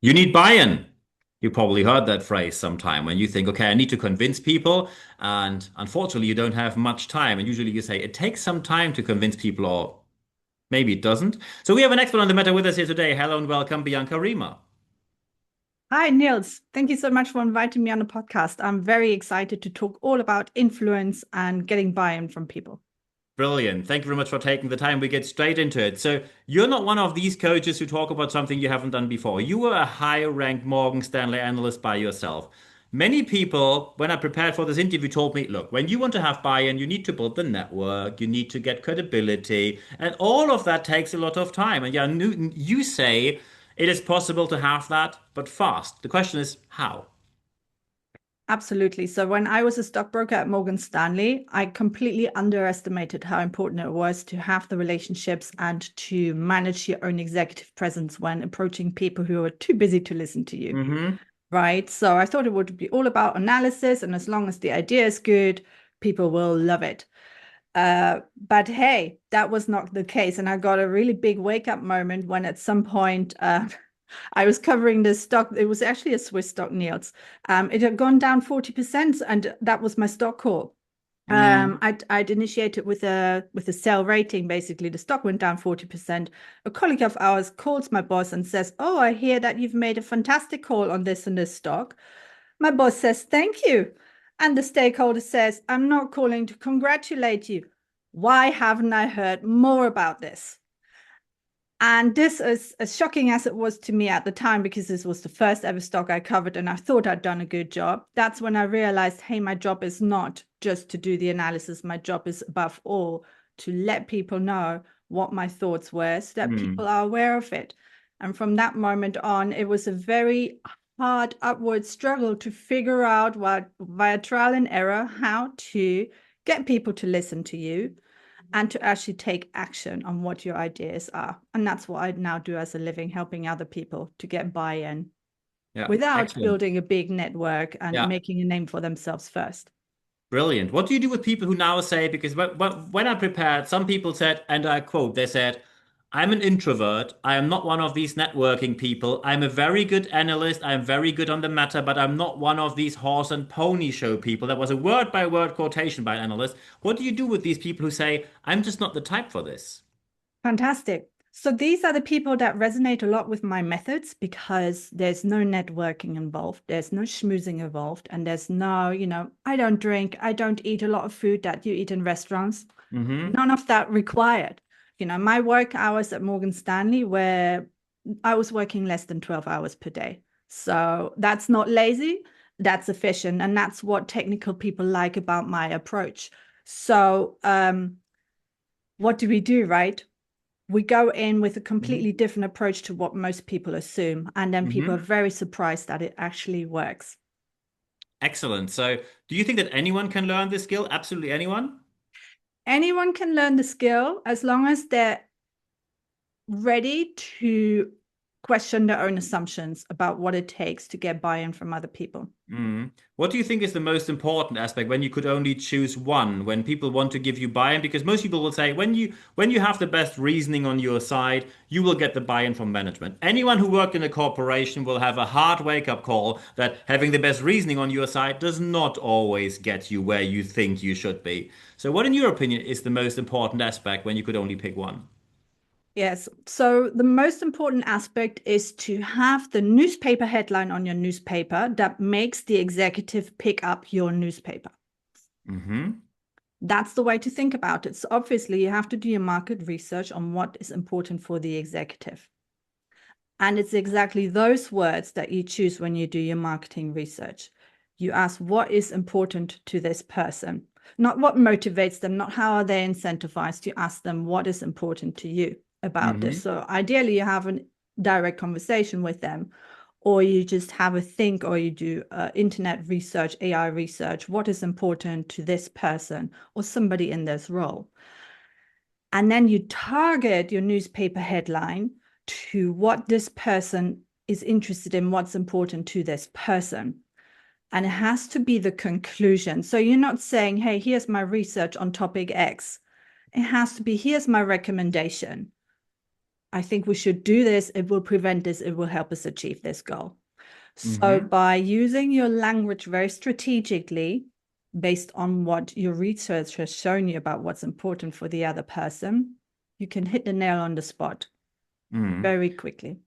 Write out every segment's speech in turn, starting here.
You need buy-in. You probably heard that phrase sometime when you think, okay, I need to convince people, and unfortunately, you don't have much time. And usually you say it takes some time to convince people, or maybe it doesn't. So we have an expert on the matter with us here today. Hello and welcome, Bianca Riemer. Hi, Niels. Thank you so much for inviting me on the podcast. I'm very excited to talk all about influence and getting buy-in from people. Brilliant. Thank you very much for taking the time. We get straight into it. So, you're not one of these coaches who talk about something you haven't done before. You were a high-ranked Morgan Stanley analyst by yourself. Many people, when I prepared for this interview, told me, look, when you want to have buy-in, you need to build the network, you need to get credibility, and all of that takes a lot of time. And yeah, you say it is possible to have that, but fast. The question is, how? Absolutely. So when I was a stockbroker at Morgan Stanley, I completely underestimated how important it was to have the relationships and to manage your own executive presence when approaching people who are too busy to listen to you. Hmm. Right. So I thought it would be all about analysis, and as long as the idea is good, people will love it. But hey, that was not the case. And I got a really big wake up moment when at some point I was covering this stock. It was actually a Swiss stock, Niels. It had gone down 40%, and that was my stock call. Mm. I'd initiated with a sell rating. Basically, the stock went down 40%. A colleague of ours calls my boss and says, "Oh, I hear that you've made a fantastic call on this and this stock." My boss says, "Thank you." And the stakeholder says, "I'm not calling to congratulate you. Why haven't I heard more about this?" And this is as shocking as it was to me at the time, because this was the first ever stock I covered and I thought I'd done a good job. That's when I realized, hey, my job is not just to do the analysis. My job is above all to let people know what my thoughts were so that Mm. people are aware of it. And from that moment on, it was a very hard upward struggle to figure out via trial and error how to get people to listen to you and to actually take action on what your ideas are. And that's what I now do as a living, helping other people to get buy-in Yeah, without excellent. building a big network and Yeah. making a name for themselves first. Brilliant. What do you do with people who now say, because when I prepared, some people said, and I quote, they said, I'm an introvert. I am not one of these networking people. I'm a very good analyst. I'm very good on the matter, but I'm not one of these horse and pony show people. That was a word by word quotation by an analyst. What do you do with these people who say, I'm just not the type for this? Fantastic. So these are the people that resonate a lot with my methods because there's no networking involved, there's no schmoozing involved, and there's no, I don't drink, I don't eat a lot of food that you eat in restaurants. Hmm. None of that required. My work hours at Morgan Stanley, where I was working less than 12 hours per day. So that's not lazy, that's efficient. And that's what technical people like about my approach. So what do we do, right? We go in with a Hmm. completely different approach to what most people assume. And then people are Hmm. very surprised that it actually works. Excellent. So, do you think that anyone can learn this skill? Absolutely anyone? Anyone can learn the skill as long as they're ready to question their own assumptions about what it takes to get buy-in from other people. Mm. What do you think is the most important aspect when you could only choose one, when people want to give you buy-in? Because most people will say when you have the best reasoning on your side, you will get the buy-in from management. Anyone who worked in a corporation will have a hard wake-up call that having the best reasoning on your side does not always get you where you think you should be. So what, in your opinion, is the most important aspect when you could only pick one? Yes. So the most important aspect is to have the newspaper headline on your newspaper that makes the executive pick up your newspaper. Hmm. That's the way to think about it. So obviously, you have to do your market research on what is important for the executive. And it's exactly those words that you choose when you do your marketing research. You ask what is important to this person, not what motivates them, not how are they incentivized. You ask them what is important to you about this. Hmm. So ideally, you have a direct conversation with them, or you just have a think, or you do internet research, AI research. What is important to this person or somebody in this role? And then you target your newspaper headline to what this person is interested in, what's important to this person. And it has to be the conclusion. So you're not saying, hey, here's my research on topic X. It has to be, here's my recommendation. I think we should do this. It will prevent this. It will help us achieve this goal. So Mm-hmm. by using your language very strategically, based on what your research has shown you about what's important for the other person, you can hit the nail on the spot Mm. very quickly.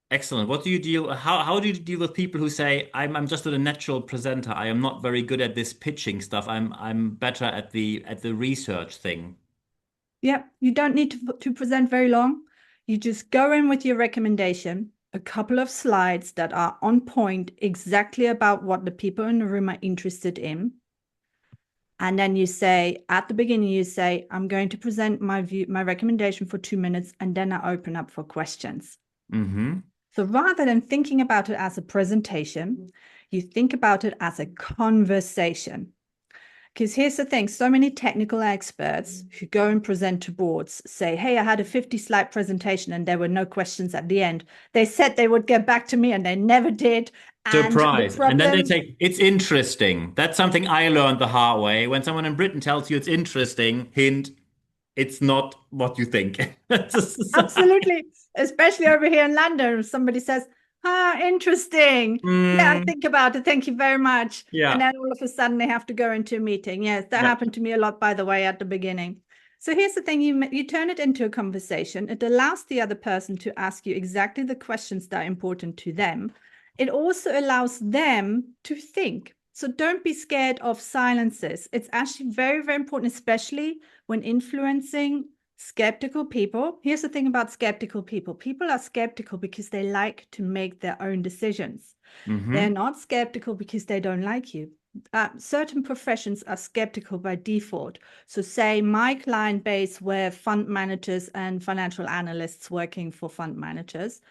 Excellent. What do you deal, how do you deal with people who say, I'm just a natural presenter. I am not very good at this pitching stuff. I'm better at the research thing. Yeah, you don't need to present very long. You just go in with your recommendation, a couple of slides that are on point exactly about what the people in the room are interested in. And then you say, at the beginning, you say, I'm going to present my view, my recommendation for 2 minutes, and then I open up for questions. Mm-hmm. So rather than thinking about it as a presentation, you think about it as a conversation. Because here's the thing, so many technical experts who go and present to boards say, hey, I had a 50-slide presentation and there were no questions at the end. They said they would get back to me and they never did. And the Surprise. And then they problem, say, it's interesting. That's something I learned the hard way. When someone in Britain tells you it's interesting, hint, it's not what you think. absolutely, especially over here in London, if somebody says, interesting. Yeah, I Mm, think about it. Thank you very much. And yeah. then all of a sudden they have to go into a meeting. Yes, that Yeah. happened to me a lot, by the way, at the beginning. So here's the thing, you turn it into a conversation. It allows the other person to ask you exactly the questions that are important to them. It also allows them to think. So don't be scared of silences. It's actually very, very important, especially when influencing skeptical people. Here's the thing about skeptical people. People are skeptical because they like to make their own decisions. They're Mm-hmm. not skeptical because they don't like you. Certain professions are skeptical by default. So say my client base were fund managers and financial analysts working for fund managers.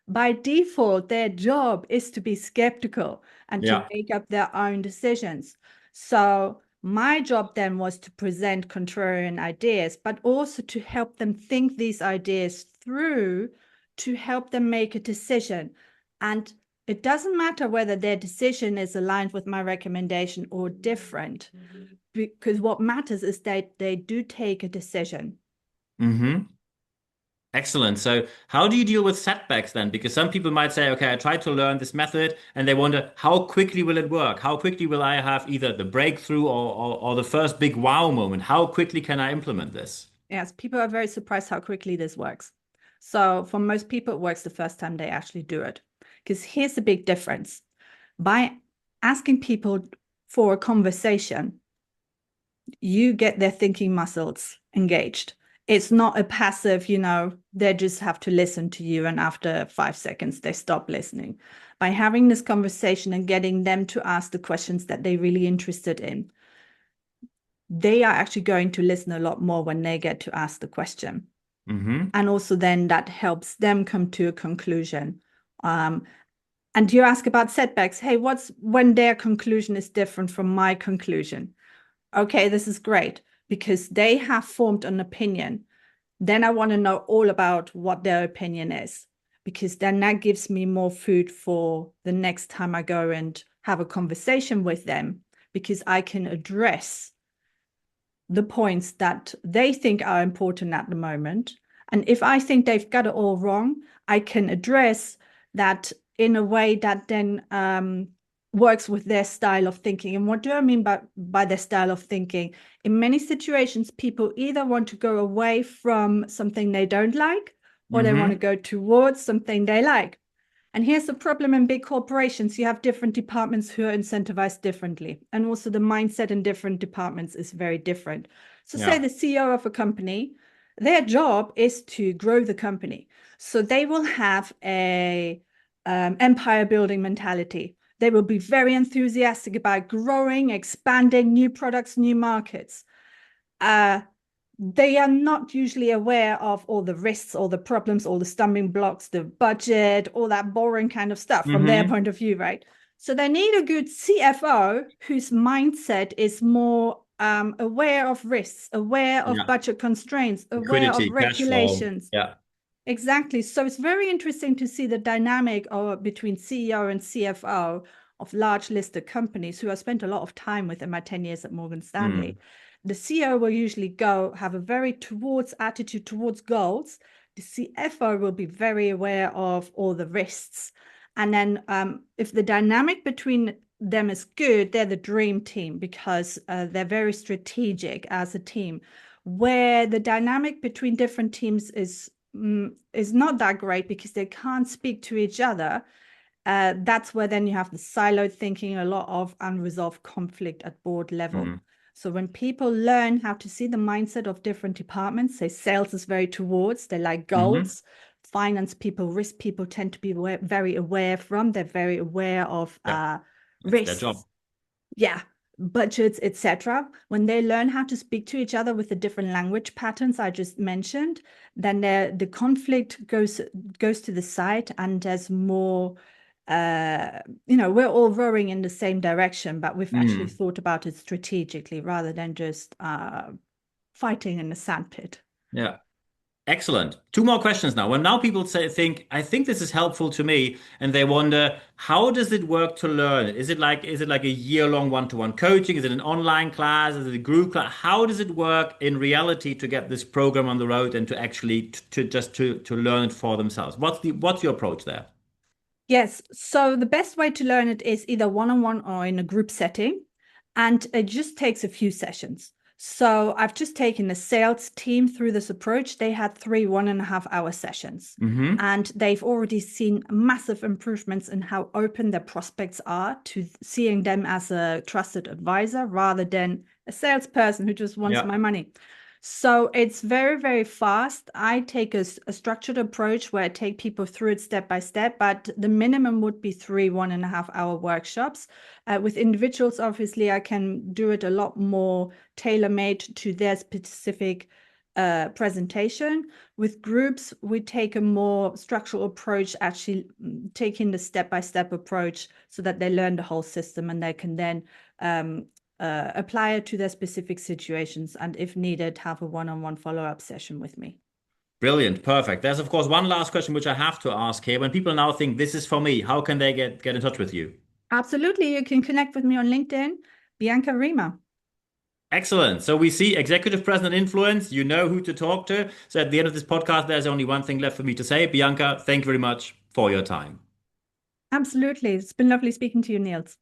By default, their job is to be skeptical and to Yeah. make up their own decisions. So my job then was to present contrarian ideas, but also to help them think these ideas through to help them make a decision. And it doesn't matter whether their decision is aligned with my recommendation or different, because what matters is that they do take a decision. Mm-hmm. Excellent. So, how do you deal with setbacks then? Because some people might say, okay, I tried to learn this method, and they wonder, how quickly will it work? How quickly will I have either the breakthrough or the first big wow moment? How quickly can I implement this? Yes, people are very surprised how quickly this works. So for most people, it works the first time they actually do it. Because here's the big difference. By asking people for a conversation, you get their thinking muscles engaged. It's not a passive, they just have to listen to you, and after 5 seconds, they stop listening. By having this conversation and getting them to ask the questions that they're really interested in, they are actually going to listen a lot more when they get to ask the question. Mm-hmm. And also then that helps them come to a conclusion. And you ask about setbacks. Hey, what's when their conclusion is different from my conclusion? Okay, this is great because they have formed an opinion. Then I want to know all about what their opinion is, because then that gives me more food for the next time I go and have a conversation with them, because I can address the points that they think are important at the moment. And if I think they've got it all wrong, I can address that in a way that then works with their style of thinking. And what do I mean by their style of thinking? In many situations, people either want to go away from something they don't like, or they want to Mm-hmm. go towards something they like. And here's the problem in big corporations. You have different departments who are incentivized differently. And also the mindset in different departments is very different. So say Yeah. the CEO of a company, their job is to grow the company. So they will have a empire building mentality. They will be very enthusiastic about growing, expanding new products, new markets. They are not usually aware of all the risks, all the problems, all the stumbling blocks, the budget, all that boring kind of stuff from their Mm-hmm. point of view, right? So they need a good CFO whose mindset is more aware of risks, aware of Yeah. budget constraints, aware of Liquidity, cash flow. regulations. Yeah. Exactly. So it's very interesting to see the dynamic between CEO and CFO of large listed companies who I spent a lot of time with in my 10 years at Morgan Stanley. Mm. The CEO will usually go have a very towards attitude towards goals. The CFO will be very aware of all the risks. And then if the dynamic between them is good, they're the dream team because they're very strategic as a team. Where the dynamic between different teams is not that great because they can't speak to each other, that's where then you have the siloed thinking, a lot of unresolved conflict at board level. Mm. So when people learn how to see the mindset of different departments, say sales is very towards, they like Hmm. goals. Finance people, risk people tend to be very aware from. They're very aware of Yeah, it's their job. risks, yeah, budgets, etc. When they learn how to speak to each other with the different language patterns I just mentioned, then the conflict goes to the side, and there's more. We're all rowing in the same direction, but we've actually Mm. thought about it strategically rather than just fighting in the sandpit. Yeah. Excellent. Two more questions now. Well, now people think, I think this is helpful to me, and they wonder, how does it work to learn it? Is it like a year-long one-to-one coaching? Is it an online class? Is it a group class? How does it work in reality to get this program on the road and to actually to learn it for themselves? What's your approach there? Yes. So the best way to learn it is either one-on-one or in a group setting. And it just takes a few sessions. So I've just taken a sales team through this approach. They had 3 1.5 hour sessions. Hmm. And they've already seen massive improvements in how open their prospects are to seeing them as a trusted advisor rather than a salesperson who just wants Yeah. my money. So it's very, very fast. I take a structured approach where I take people through it step by step, but the minimum would be 3 1.5 hour workshops. With individuals, obviously, I can do it a lot more tailor-made to their specific presentation. With groups, we take a more structural approach, actually taking the step-by-step approach so that they learn the whole system and they can then apply it to their specific situations, and if needed, have a one-on-one follow-up session with me. Brilliant. Perfect. There's, of course, one last question which I have to ask here. When people now think this is for me, how can they get in touch with you? Absolutely. You can connect with me on LinkedIn, Bianca Riemer. Excellent. So we see executive president influence. You know who to talk to. So at the end of this podcast, there's only one thing left for me to say. Bianca, thank you very much for your time. Absolutely. It's been lovely speaking to you, Niels.